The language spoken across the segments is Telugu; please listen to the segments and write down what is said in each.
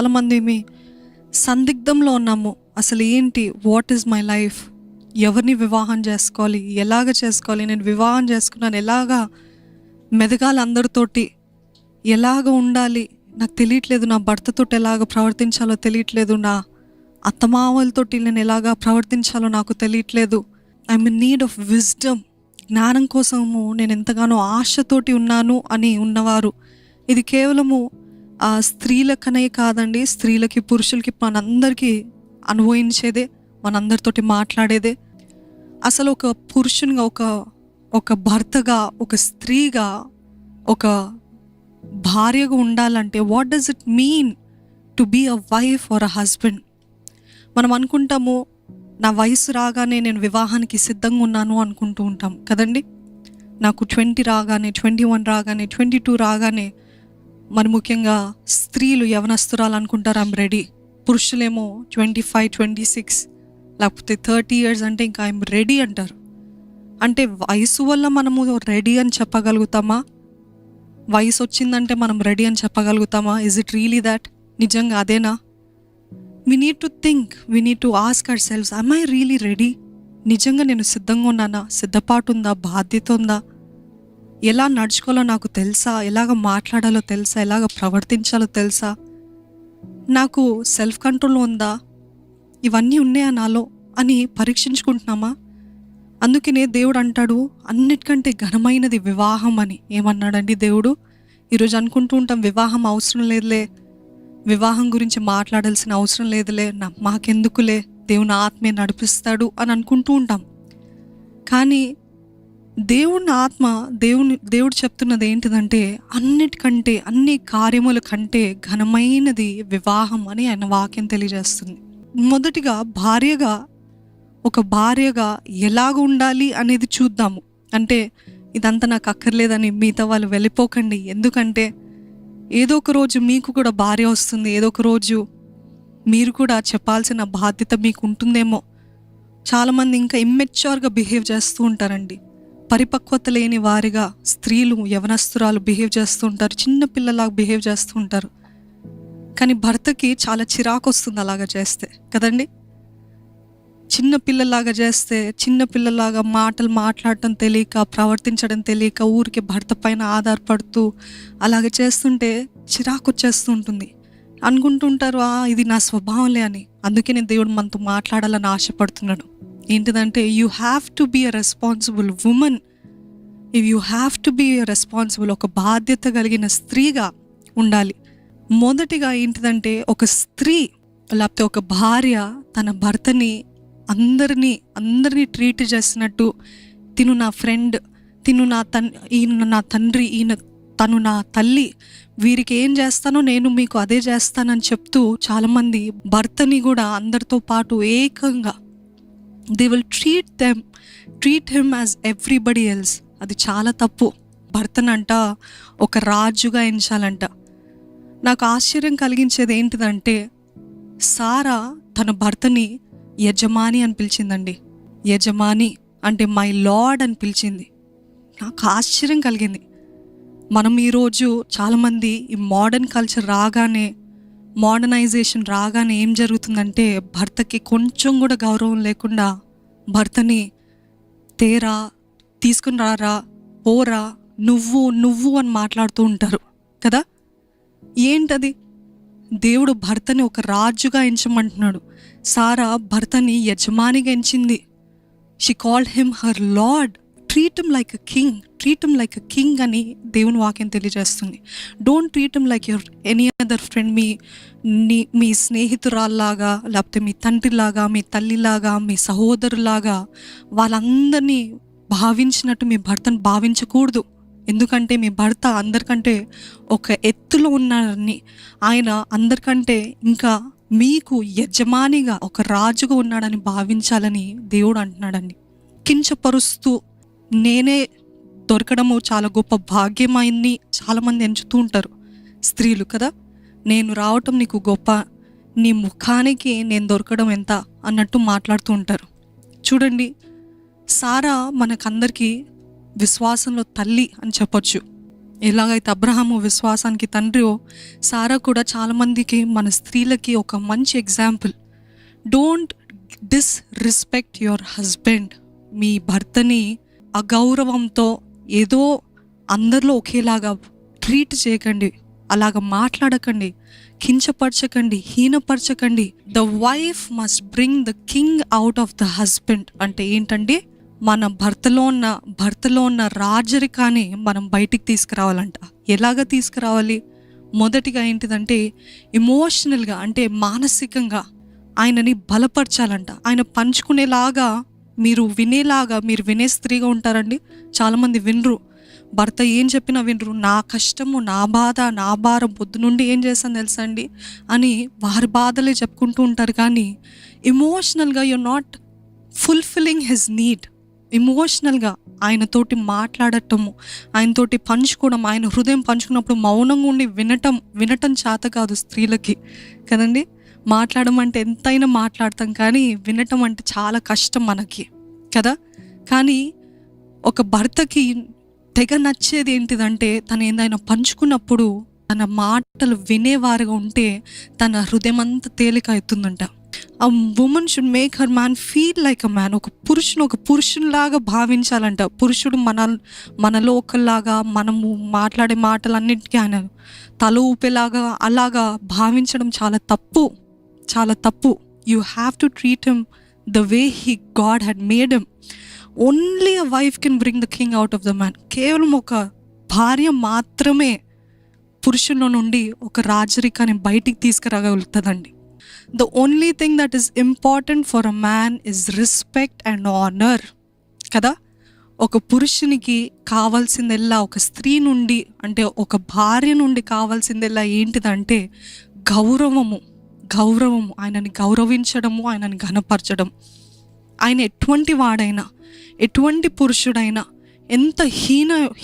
చాలామంది సందిగ్ధంలో ఉన్నాము. అసలు ఏంటి, వాట్ ఈజ్ మై లైఫ్, ఎవరిని వివాహం చేసుకోవాలి, ఎలాగ చేసుకోవాలి, నేను వివాహం చేసుకున్నాను ఎలాగా మెదగాలి, అందరితోటి ఎలాగ ఉండాలి నాకు తెలియట్లేదు, నా భర్తతోటి ఎలాగ ప్రవర్తించాలో తెలియట్లేదు, నా అత్తమామలతోటి నేను ఎలాగ ప్రవర్తించాలో నాకు తెలియట్లేదు. I'm in need of wisdom. జ్ఞానం కోసము నేను ఎంతగానో ఆశతోటి ఉన్నాను అని ఉన్నవారు, ఇది కేవలము స్త్రీలకనే కాదండి, స్త్రీలకి పురుషులకి మనందరికీ అనుభవించేదే, మనందరితోటి మాట్లాడేదే. అసలు ఒక పురుషునిగా, ఒక భర్తగా, ఒక స్త్రీగా, ఒక భార్యగా ఉండాలంటే what does it mean to be a wife or a husband? మనం అనుకుంటాము నా వయసు రాగానే నేను వివాహానికి సిద్ధంగా ఉన్నాను అనుకుంటూ ఉంటాం కదండి. నాకు 20 రాగానే, 21 రాగానే, 22 రాగానే, మరి ముఖ్యంగా స్త్రీలు యవనస్తురాలు అనుకుంటారు ఐఎమ్ రెడీ. పురుషులేమో 25, 26 లేకపోతే 30 years అంటే ఇంకా ఐఎమ్ రెడీ అంటారు. అంటే వయసు వల్ల మనము రెడీ అని చెప్పగలుగుతామా? వయసు వచ్చిందంటే మనం రెడీ అని చెప్పగలుగుతామా? Is it really that? నిజంగా అదేనా? We need to think, we need to ask ourselves, am I really ready? నిజంగా నేను సిద్ధంగా ఉన్నానా? సిద్ధపాటు ఉందా? బాధ్యత ఉందా? ఎలా నడుచుకోవాలో నాకు తెలుసా? ఎలాగ మాట్లాడాలో తెలుసా? ఎలాగ ప్రవర్తించాలో తెలుసా? నాకు సెల్ఫ్ కంట్రోల్ ఉందా? ఇవన్నీ ఉన్నాయా నాలో అని పరీక్షించుకుంటున్నామా? అందుకనే దేవుడు అంటాడు, అన్నిటికంటే ఘనమైనది వివాహం అని. ఏమన్నాడండి దేవుడు? ఈరోజు అనుకుంటూ ఉంటాం వివాహం అవసరం లేదులే, వివాహం గురించి మాట్లాడాల్సిన అవసరం లేదులే, మాకెందుకులే, దేవుని ఆత్మే నడిపిస్తాడు అని అనుకుంటూ ఉంటాం. కానీ దేవుని ఆత్మ, దేవుడు చెప్తున్నది ఏంటిదంటే, అన్నిటికంటే, అన్ని కార్యముల కంటే ఘనమైనది వివాహం అని ఆయన వాక్యం తెలియజేస్తుంది. మొదటిగా ఒక భార్యగా ఎలాగ ఉండాలి అనేది చూద్దాము. అంటే ఇదంతా నాకు అక్కర్లేదని మిగతా వాళ్ళు వెళ్ళిపోకండి. ఎందుకంటే ఏదో ఒక రోజు మీకు కూడా భార్య వస్తుంది, ఏదో ఒక రోజు మీరు కూడా చెప్పాల్సిన బాధ్యత మీకు ఉంటుందేమో. చాలామంది ఇంకా ఇమ్మెచ్యూర్గా బిహేవ్ చేస్తూ ఉంటారండి. పరిపక్వత లేని వారిగా స్త్రీలు, యవనస్తురాలు బిహేవ్ చేస్తూ ఉంటారు, చిన్న పిల్లలాగా బిహేవ్ చేస్తూ ఉంటారు. కానీ భర్తకి చాలా చిరాకు వస్తుంది అలాగా చేస్తే కదండి. చిన్న పిల్లలాగా చేస్తే, చిన్న పిల్లలాగా మాటలు మాట్లాడటం తెలియక, ప్రవర్తించడం తెలియక, ఊరికి భర్త పైన ఆధారపడుతూ అలాగ చేస్తుంటే చిరాకు వచ్చేస్తూ ఉంటుంది. అనుకుంటుంటారు ఇది నా స్వభావంలే అని. అందుకే నేను దేవుడు మనతో మాట్లాడాలని ఆశపడుతున్నాడు. ఏంటిదంటే, you have to be a responsible woman. You have to be a responsible, ఒక బాధ్యత కలిగిన స్త్రీగా ఉండాలి. మొదటిగా ఏంటిదంటే, ఒక స్త్రీ లేకపోతే ఒక భార్య తన భర్తని అందరినీ ట్రీట్ చేసినట్టు, తిను నా ఫ్రెండ్, ఈయన నా తండ్రి, తను నా తల్లి, వీరికి ఏం చేస్తానో నేను మీకు అదే చేస్తానని చెప్తూ చాలామంది భర్తని కూడా అందరితో పాటు ఏకంగా they will treat him as everybody else. అది చాలా తప్పు. భర్తనంట ఒక రాజుగా ఎంచాలంట. నాకు ఆశ్చర్యం కలిగించేది ఏంటిదంటే, సారా తన భర్తని యజమాని అని పిలిచిందండి. యజమాని అంటే మై లార్డ్ అని పిలిచింది. నాకు ఆశ్చర్యం కలిగింది. మనం ఈరోజు చాలామంది ఈ మోడర్న్ కల్చర్ రాగానే, మోడర్నైజేషన్ రాగానే ఏం జరుగుతుందంటే, భర్తకి కొంచెం కూడా గౌరవం లేకుండా భర్తని తేరా, తీసుకుని రారా, పోరా, నువ్వు అని మాట్లాడుతూ ఉంటారు కదా. ఏంటది? దేవుడు భర్తని ఒక రాజుగా ఎంచమంటున్నాడు. సారా భర్తని యజమానిగా ఎంచింది. She called him her lord. Treat him like a king అని దేవుని వాక్యం తెలియజేస్తుంది. Don't treat him like your any other friend. మీ స్నేహితురాల్లాగా, లేకపోతే మీ తండ్రిలాగా, మీ తల్లిలాగా, మీ సహోదరులాగా వాళ్ళందరినీ భావించినట్టు మీ భర్తను భావించకూడదు. ఎందుకంటే మీ భర్త అందరికంటే ఒక ఎత్తులో ఉన్నారని, ఆయన అందరికంటే ఇంకా మీకు యజమానిగా, ఒక రాజుగా ఉన్నాడని భావించాలని దేవుడు అంటున్నాడండి. కించపరుస్తూ నేనే దొరకడము చాలా గొప్ప భాగ్యమైంది చాలామంది ఎంచుతూ ఉంటారు స్త్రీలు కదా. నేను రావటం నీకు గొప్ప, నీ ముఖానికి నేను దొరకడం ఎంత అన్నట్టు మాట్లాడుతూ ఉంటారు. చూడండి, సారా మనకందరికీ విశ్వాసంలో తల్లి అని చెప్పొచ్చు. ఎలాగైతే అబ్రహాము విశ్వాసానికి తండ్రియో, సారా కూడా చాలామందికి, మన స్త్రీలకి ఒక మంచి example. Don't disrespect your husband. మీ భర్తని అగౌరవంతో ఏదో అందరిలో ఒకేలాగా ట్రీట్ చేయకండి, అలాగ మాట్లాడకండి, కించపరచకండి, హీనపరచకండి. The wife must bring the king out of the husband. అంటే ఏంటంటే మన భర్తలో ఉన్న రాజరికాన్ని మనం బయటికి తీసుకురావాలంట. ఎలాగ తీసుకురావాలి? మొదటిగా ఏంటిదంటే ఎమోషనల్గా, అంటే మానసికంగా ఆయనని బలపరచాలంట. ఆయన పంచుకునేలాగా మీరు వినే స్త్రీగా ఉంటారండి. చాలామంది వినరు, భర్త ఏం చెప్పినా వినరు. నా కష్టము, నా బాధ, నా భారం, పొద్దు నుండి ఏం చేస్తాను తెలుసా అండి అని వారి బాధలే చెప్పుకుంటూ ఉంటారు. కానీ ఎమోషనల్గా you're not fulfilling his need. ఎమోషనల్గా ఆయనతోటి మాట్లాడటము, ఆయనతోటి పంచుకోవడం, ఆయన హృదయం పంచుకున్నప్పుడు మౌనంగా ఉండి వినటం చేత కాదు స్త్రీలకి కదండి. మాట్లాడడం అంటే ఎంతైనా మాట్లాడతాం, కానీ వినటం అంటే చాలా కష్టం మనకి కదా. కానీ ఒక భర్తకి తెగ నచ్చేది ఏంటిదంటే, తను ఏదైనా పంచుకున్నప్పుడు తన మాటలు వినేవారుగా ఉంటే తన హృదయం అంతా తేలిక అవుతుందంట. ఆ women should make her man feel like a man. ఒక పురుషునిలాగా భావించాలంట. పురుషుడు మనలో ఒకలాగా, మనము మాట్లాడే మాటలన్నిటికీ ఆయన తల ఊపేలాగా అలాగా భావించడం చాలా తప్పు. You have to treat him the way God had made him. Only a wife can bring the king out of the man. కేవలం ఒక భార్య మాత్రమే పురుషుల్లో నుండి ఒక రాజరికాన్ని బయటికి తీసుకురాగలుగుతుందండి. The only thing that is important for a man is respect and honour కదా. ఒక పురుషునికి కావాల్సిందెల్లా, ఒక స్త్రీ నుండి అంటే ఒక భార్య నుండి కావాల్సిందెల్లా ఏంటిదంటే గౌరవము. ఆయనని గౌరవించడము, ఆయనని ఘనపరచడం. ఆయన ఎటువంటి వాడైనా, ఎటువంటి పురుషుడైనా, ఎంత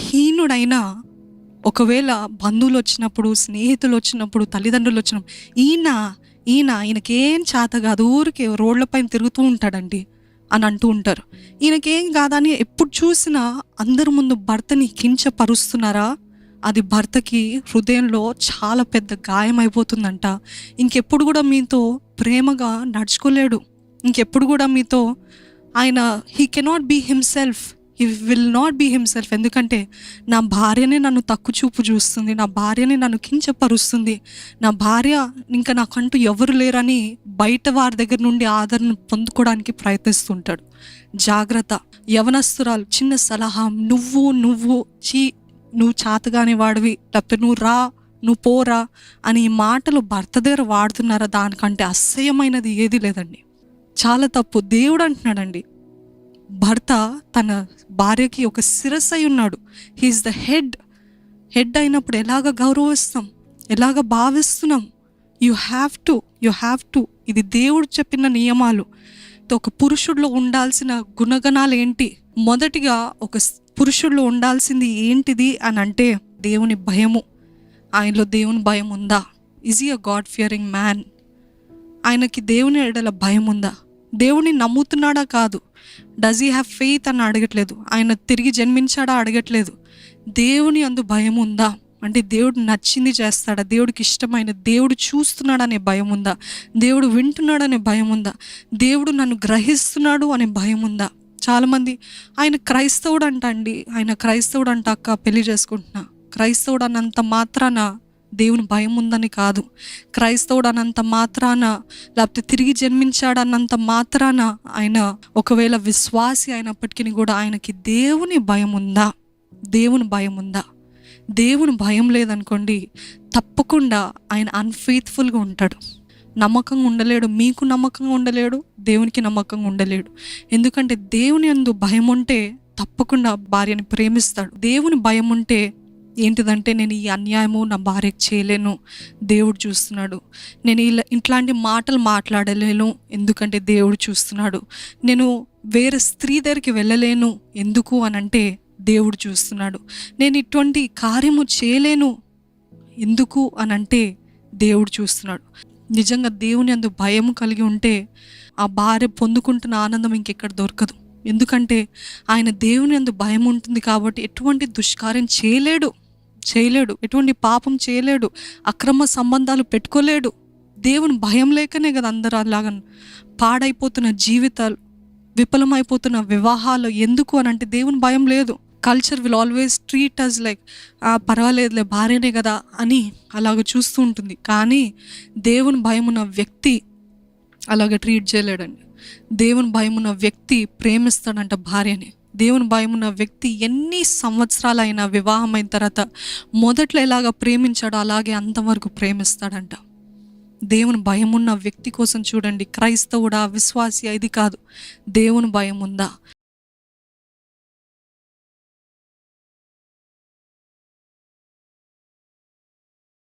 హీనుడైనా, ఒకవేళ బంధువులు వచ్చినప్పుడు, స్నేహితులు వచ్చినప్పుడు, తల్లిదండ్రులు వచ్చినప్పుడు ఈయనకేం చేత కాదు, ఊరికే రోడ్లపైన తిరుగుతూ ఉంటాడండి అని అంటూ ఉంటారు. ఈయనకేం కాదని ఎప్పుడు చూసినా అందరి ముందు భర్తని కించపరుస్తున్నారా, అది భర్తకి హృదయంలో చాలా పెద్ద గాయం అయిపోతుందంట. ఇంకెప్పుడు కూడా మీతో ప్రేమగా నడుచుకోలేడు. ఇంకెప్పుడు కూడా మీతో ఆయన he cannot be himself. He will not be himself. ఎందుకంటే నా భార్యనే నన్ను తక్కువ చూపు చూస్తుంది, నా భార్యనే నన్ను కించపరుస్తుంది, నా భార్య ఇంకా నాకంటూ ఎవరు లేరని బయట వారి దగ్గర నుండి ఆదరణ పొందుకోవడానికి ప్రయత్నిస్తుంటాడు. జాగ్రత్త. యవనస్తురాలు చిన్న సలహా, నువ్వు చాతగానే వాడివి, లేకపోతే నువ్వు పోరా అని ఈ మాటలు భర్త దగ్గర వాడుతున్నారా, దానికంటే అసహ్యమైనది ఏది లేదండి. చాలా తప్పు. దేవుడు అంటున్నాడండి, భర్త తన భార్యకి ఒక శిరస్సు అయి ఉన్నాడు. హీఈస్ ద హెడ్ అయినప్పుడు ఎలాగ గౌరవిస్తాం, ఎలాగ భావిస్తున్నాం. You have to. ఇది దేవుడు చెప్పిన నియమాలు. ఒక పురుషుడిలో ఉండాల్సిన గుణగణాలు ఏంటి? మొదటిగా ఒక పురుషుడిలో ఉండాల్సింది ఏంటిది అని అంటే దేవుని భయము. ఆయనలో దేవుని భయం ఉందా? Is he a God Fearing man? ఆయనకి దేవుని ఎడల భయం ఉందా? దేవుని నమ్ముతున్నాడా? కాదు. డస్ హీ హ్యావ్ ఫెయిత్ అని అడగట్లేదు. ఆయన తిరిగి జన్మించాడా అడగట్లేదు. దేవుని అందు భయం ఉందా అంటే దేవుడు నచ్చింది చేస్తాడా, దేవుడికి ఇష్టమైన, దేవుడు చూస్తున్నాడనే భయం ఉందా, దేవుడు వింటున్నాడనే భయం ఉందా, దేవుడు నన్ను గ్రహిస్తున్నాడు అనే భయం ఉందా? చాలామంది ఆయన క్రైస్తవుడు అంట అక్క పెళ్లి చేసుకుంటున్నా, క్రైస్తవుడు అన్నంత మాత్రాన దేవుని భయం ఉందని కాదు. క్రైస్తవుడు అన్నంత మాత్రాన, లేకపోతే తిరిగి జన్మించాడన్నంత మాత్రాన ఆయన ఒకవేళ విశ్వాసి అయినప్పటికీ కూడా ఆయనకి దేవుని భయం ఉందా? దేవుని భయం లేదనుకోండి, తప్పకుండా ఆయన అన్ఫెయిత్ఫుల్గా ఉంటాడు, నమ్మకంగా ఉండలేడు. మీకు నమ్మకంగా ఉండలేడు, దేవునికి నమ్మకంగా ఉండలేడు. ఎందుకంటే దేవుని యందు భయం ఉంటే తప్పకుండా భార్యని ప్రేమిస్తాడు. దేవుని భయం ఉంటే ఏంటిదంటే, నేను ఈ అన్యాయము నా భార్యకు చేయలేను, దేవుడు చూస్తున్నాడు. నేను ఇట్లాంటి మాటలు మాట్లాడలేను, ఎందుకంటే దేవుడు చూస్తున్నాడు. నేను వేరే స్త్రీ దగ్గరికి వెళ్ళలేను, ఎందుకు అనంటే దేవుడు చూస్తున్నాడు. నేను ఇటువంటి కార్యము చేయలేను, ఎందుకు అనంటే దేవుడు చూస్తున్నాడు. నిజంగా దేవుని అందు భయం కలిగి ఉంటే ఆ భార్య పొందుకుంటున్న ఆనందం ఇంకెక్కడ దొరకదు. ఎందుకంటే ఆయన దేవుని అందు భయం ఉంటుంది కాబట్టి ఎటువంటి దుష్కార్యం చేయలేడు, ఎటువంటి పాపం చేయలేడు, అక్రమ సంబంధాలు పెట్టుకోలేడు. దేవుని భయం లేకనే కదా అందరూ అలాగ పాడైపోతున్న జీవితాలు, విఫలమైపోతున్న వివాహాలు. ఎందుకు అని అంటే దేవుని భయం లేదు. Culture will always treat us like పర్వాలేదులే భార్యనే కదా అని అలాగ చూస్తూ ఉంటుంది. కానీ దేవుని భయం ఉన్న వ్యక్తి అలాగ ట్రీట్ చేయలేడండి. దేవుని భయం ఉన్న వ్యక్తి ప్రేమిస్తాడంట భార్యని. దేవుని భయం ఉన్న వ్యక్తి ఎన్ని సంవత్సరాలైనా వివాహం అయిన తర్వాత మొదట్లో ఎలాగ ప్రేమించాడో అలాగే అంతవరకు ప్రేమిస్తాడంట. దేవుని భయం ఉన్న వ్యక్తి కోసం చూడండి, క్రైస్తవుడా విశ్వాసి ఇది కాదు, దేవుని భయం ఉందా,